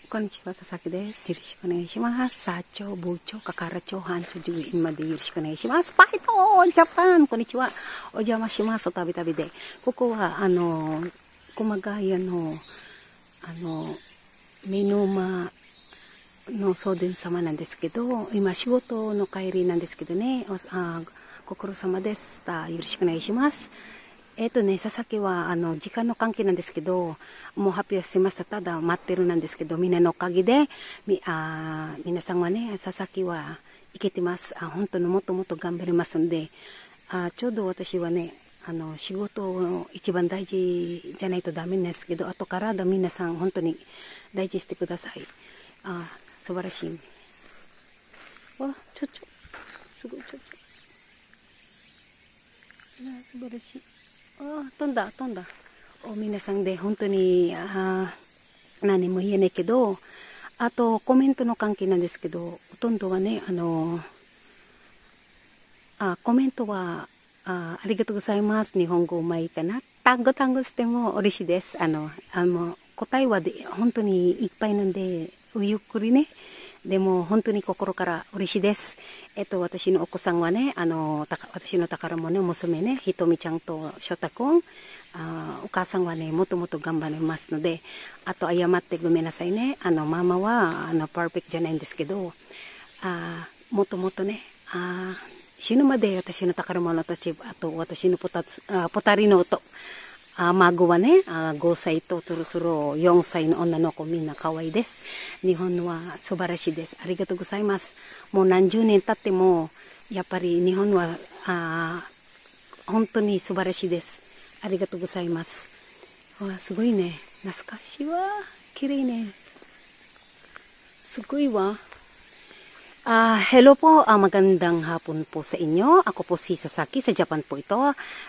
こんにちは、佐々木です。よろしくお願いします。社長、部長、係長、班長、従業員までよろしくお願いします。ファイトジャパンこんにちは。お邪魔します。お旅旅で。ここは、熊谷の、目の間の送電様なんですけど、今仕事の帰りなんですけどね、ご苦労様です。よろしくお願いします。佐々木は、時間の関係なんですけど、もう発表しました。ただ待ってるなんですけど、みんなのおかげで、皆さんはね、佐々木はいけてます。本当にもっともっと頑張りますんで、ちょうど私はね、仕事を一番大事じゃないとダメですけど、後から皆さん本当に大事してください。素晴らしい。すごい、素晴らしい。飛んだ。皆さんで本当に、何も言えないけど、あとコメントの関係なんですけど、ほとんどはね、コメントは、ありがとうございます。日本語うまいかな。単語しても嬉しいです。答えは本当にいっぱいなんで、ゆっくりね。でも本当に心から嬉しいです。私のお子さんはね、私の宝物娘ね、ひとみちゃんとしょたくん、お母さんはね、もっともっと頑張りますので、あと謝ってごめんなさいね。ママは、パーフェクトじゃないんですけど、もっともっとね、死ぬまで私の宝物たち、あと私のポタリの音、孫はね、5歳とそろそろ4歳の女の子みんな可愛いです。日本は素晴らしいです。ありがとうございます。もう何十年経っても、やっぱり日本は、本当に素晴らしいです。ありがとうございます。すごいね。懐かしいわ。綺麗ね。すごいわ。Hello po, magandang hapon po sa inyo. Ako po si Sasaki, sa Japan po ito.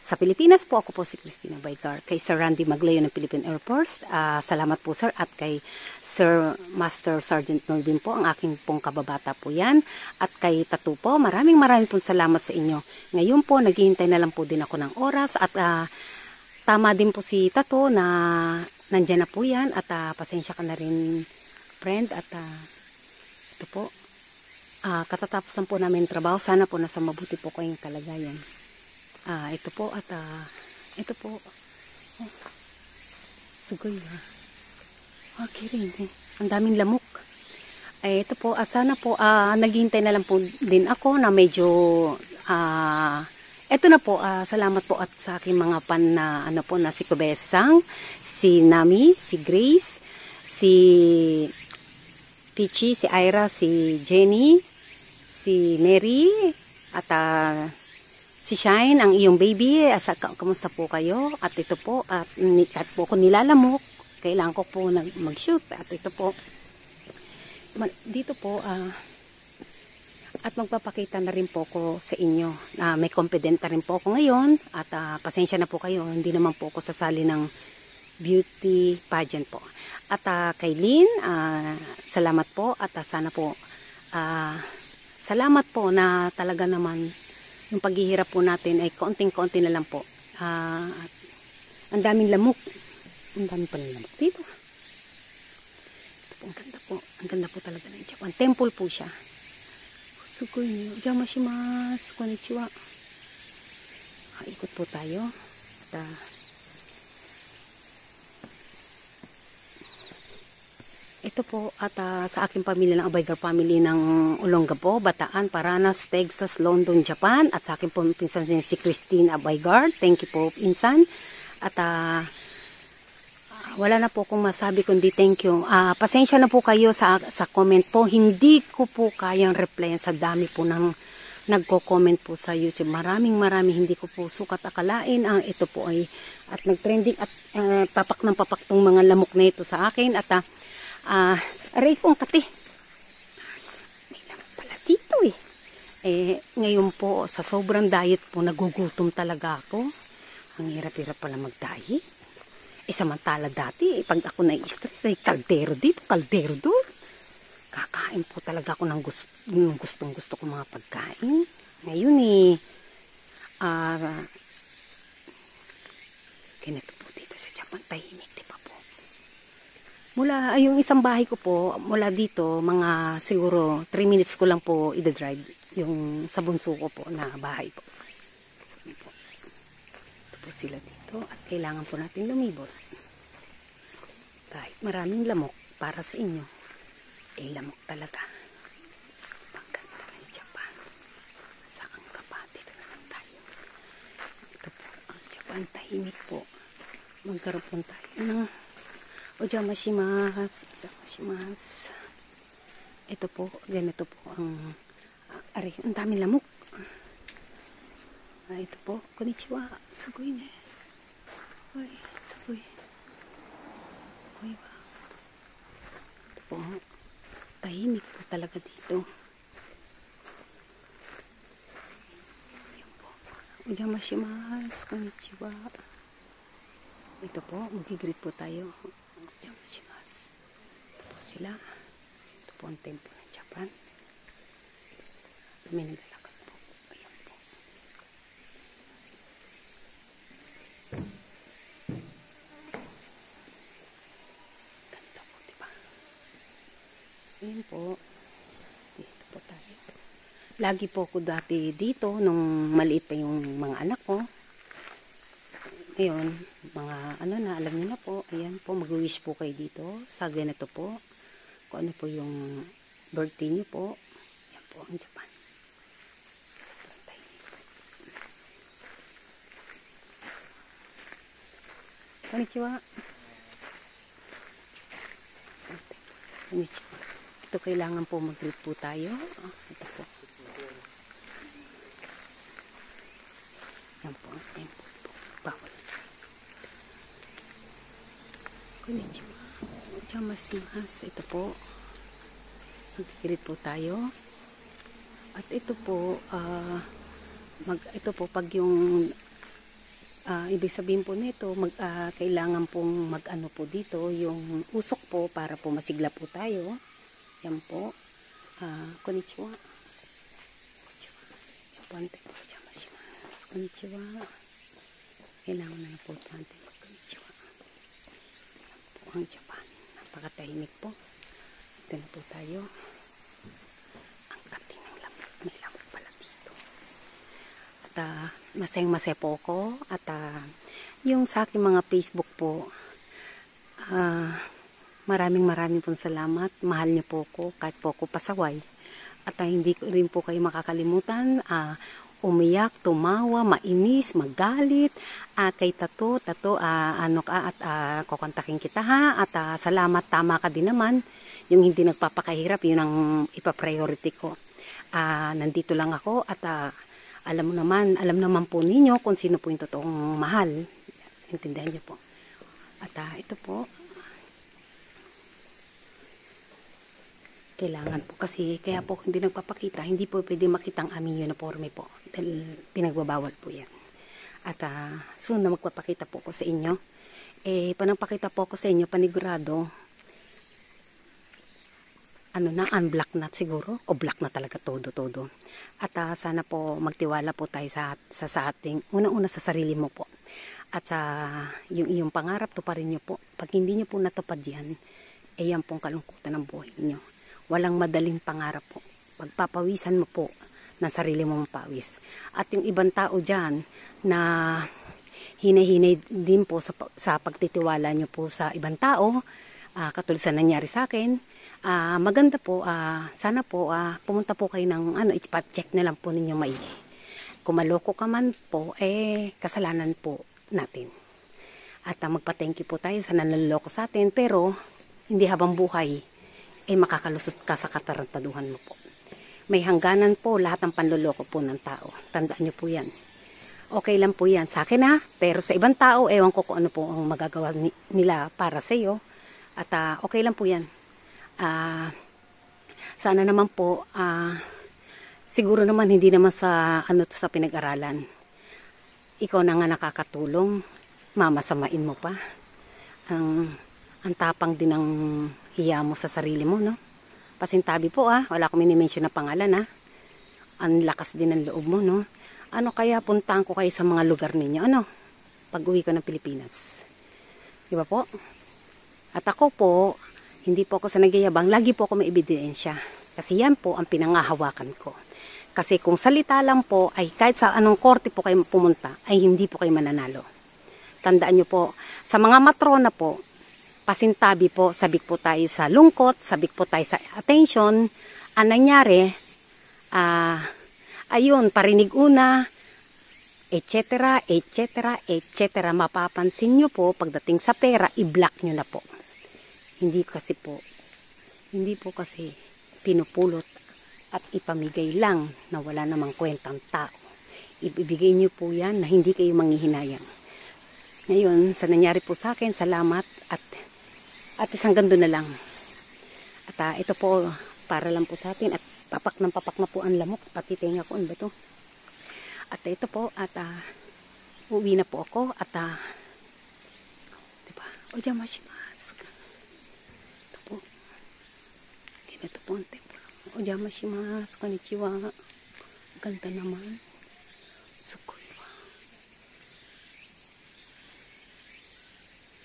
Sa Pilipinas po, ako po si Christina Baygar. Kay Sir Randy Maglayo ng Philippine Air Force. Salamat po sir. At kay Sir Master Sergeant Norvin po, ang aking pong kababata po yan. At kay Tatu po, maraming pong salamat sa inyo. Ngayon po, naghihintay na lang po din ako ng oras. At tama din po si Tatu na nandyan na po yan. At pasensya ka na rin, friend. At ito po. Katatapos lang po namin trabaho. Sana po nasa mabuti po kayong kalagayan. Ito po at ito po. Sugoy kiring. Ang daming lamok. Ito po. Sana po naghihintay na lang po din ako na medyo ito na po. Salamat po at sa aking mga na si Kubesang, si Nami, si Grace, si Pichi, si Ira, si Jenny, si Mary, at si Shine, ang iyong baby. Kamusta po kayo? At ito po, at po ako nilalamok. Kailangan ko po mag-shoot. At ito po, dito po, at magpapakita na rin po ko sa inyo. May confident na rin po ako ngayon. At pasensya na po kayo, hindi naman po ako sasali ng beauty pageant po. At kay Lynn, salamat po. At sana po, salamat po na talaga naman yung paghihirap po natin ay konting-konti na lang po. Ang daming lamok. Ang daming pala lamok dito. Ito po, ang ganda po. Ang ganda po talaga ng Japan. Temple po siya. Sugoi niyo. Ojamashimasu. Konnichiwa. Ikot po tayo. At ito po at sa aking pamilya ng Abaygar family ng Olongapo, Bataan, Paranas, Texas, London, Japan. At sa aking po pinsan si Christine Abaygar. Thank you po, pinsan. At wala na po akong masabi kundi thank you. Pasensya na po kayo sa comment po. Hindi ko po kayang replyan sa dami po ng nagko-comment po sa YouTube. Maraming hindi ko po sukat akalain. Ito po ay at nag-trending at papak ng papak tong mga lamok na ito sa akin. At aray pong kati. May lamok pala dito ngayon po sa sobrang diet po nagugutom talaga ako. Ang hirap-hirap pala mag-diet. Samantala dati, pag ako na-stress ay kaldero dito, kaldero doon. Kakain po talaga ako ng gustong-gusto ko mga pagkain. Ngayon ganito po dito sa Japan, tahimik, di ba po? yung isang bahay ko po, mula dito, mga siguro 3 minutes ko lang po i-drive yung sa bunso ko po na bahay po. Ito po sila dito at kailangan po natin lumibot. Kahit maraming lamok para sa inyo, lamok talaga. Pagkanta ng Japan. Saan ka pa? Dito na lang tayo. Ito po, ang Japan, tahimik po. Magkaroon po tayo ng ojamashimashou. Ojamashimashou. Ito po, ganito po ang ang daming lamok. Ito po, konnichiwa. Sugoi ne. Uy, sugoi. Uy ba. Ito po, tahimik po talaga dito. Ayan po. Ojamashimashou. Konnichiwa. Ito po, magigreet po tayo. Ojamashimashou. Ito po sila. Ito po ang tempo ng Japan. May naglalakad po. Ayan po. Ganda po, diba? Ayan po. Dito po tayo. Lagi po ako dati dito nung maliit pa yung mga anak ko. Ngayon, mga alam niyo na po. Ayan po, mag-wish po kayo dito. Sa ganito po. Kung ano po yung birthday niyo po. Ayan po ang Japan. Konnichiwa. Konnichiwa. Ito kailangan po mag-greet po tayo. Ito po. Yan po ang tempo po. Bawal. Konnichiwa. Ojamashimashou. Ito po. Mag-greet po tayo. At ito po, ito po pag yung ibig sabihin po nito, kailangan pong mag-ano po dito, yung usok po para po masigla po tayo. Yan po. Konnichiwa. Konnichiwa. Kailangan na po natin konnichiwa. Yan po ang Japan. Napakatahimik po. Ito na po tayo. Ang kating ng lamok. May lamok pala dito. At masayang-masaya po ako at yung sa aking mga Facebook po, maraming pong salamat. Mahal niyo po ako kahit po ako pasaway at hindi ko rin po kayo makakalimutan umiyak, tumawa, mainis, magalit kay tato at kukontakin kita ha at salamat, tama ka din naman yung hindi nagpapakahirap, yun ang ipa-priority ko. Nandito lang ako at alam naman po ninyo kung sino po yung totoong mahal. Intindihan niyo po. At ito po. Kailangan po kasi, kaya po hindi nagpapakita, hindi po pwede makita ang aming uniforme po. Dahil pinagbabawal po yan. At soon na magpapakita po ko sa inyo. Panapakita po ko sa inyo, panigurado, unblock na siguro, o black na talaga todo. At sana po magtiwala po tayo sa ating, una-una sa sarili mo po. At sa yung iyong pangarap, tuparin nyo po. Pag hindi nyo po natupad yan, yan pong kalungkutan ng buhay nyo. Walang madaling pangarap po. Pagpapawisan mo po ng sarili mong pawis. At yung ibang tao dyan na hinay-hinay din po sa pagtitiwala nyo po sa ibang tao, katulad sa nangyari sa akin, maganda po, sana po pumunta po kayo ng ipa-check na lang po ninyo maigi. Kung maloko ka man po, kasalanan po natin. At magpa-thank you po tayo sa nanloloko sa atin, pero hindi habang buhay, makakalusot ka sa katarantaduhan mo po. May hangganan po lahat ng panloloko po ng tao. Tandaan nyo po yan. Okay lang po yan sa akin pero sa ibang tao, ewan ko kung ano po ang magagawa nila para sa iyo. At okay lang po yan. Sana naman po siguro naman hindi naman sa sa pinag-aralan ikaw na nga nakakatulong, mamasamain mo pa ang tapang din ng hiya mo sa sarili mo, no? Pasintabi po wala akong mini-mention na pangalan ang lakas din ng loob mo, no? Kaya puntahan ko kayo sa mga lugar ninyo pag uwi ko ng Pilipinas, di ba po? At ako po Hindi po ako sa nagyayabang, lagi po ako may ebidensya. Kasi yan po ang pinangahawakan ko. Kasi kung salita lang po, ay kahit sa anong korte po kayo pumunta, ay hindi po kayo mananalo. Tandaan nyo po, sa mga matrona po, pasintabi po, sabik po tayo sa lungkot, sabik po tayo sa attention. Ang nangyari, ayun, parinig una, etc., etc., etc. Mapapansin nyo po, pagdating sa pera, i-block nyo na po. Hindi po kasi pinupulot at ipamigay lang na wala namang kwentang tao. Ibibigay nyo po yan na hindi kayo manghihinayang. Ngayon, sa nangyari po sa akin, salamat at isang gando na lang. At ito po, para lang po sa atin at papak na po ang lamok. Pati tenga ko, ano ba ito? At ito po, at uwi na po ako at diba? Ojamashimashita. Ito po. Ito po ang tempo. Ojamashimashita. Konnichiwa. Ganda naman. Sukoi wa.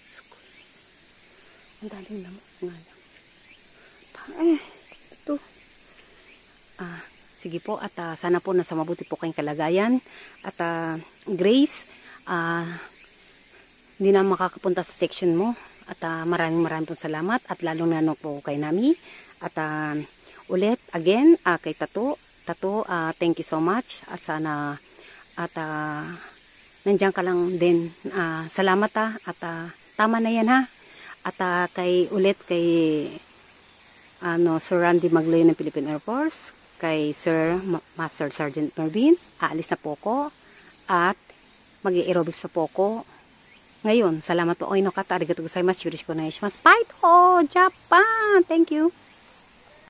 Sukoi. Ang daling lamok nga lang. Ito. Sige po at sana po nasa mabuti po kayong kalagayan. At Grace, hindi na makakapunta sa section mo. At maraming pong salamat at lalo na po kay Nami. At ulit, again, kay Tato, thank you so much. At sana, at nandiyan ka lang din. Salamat at tama na yan ha. At kay Sir Randy Magloy ng Philippine Air Force, kay Sir Master Sergeant Mervin, aalis na po ko at mag-aerobics na po ko. Ngayon, salamat po. Oino kata, arigatou gozaimasu, yoroshiku onegai shimasu. Bye to! Japan! Thank you!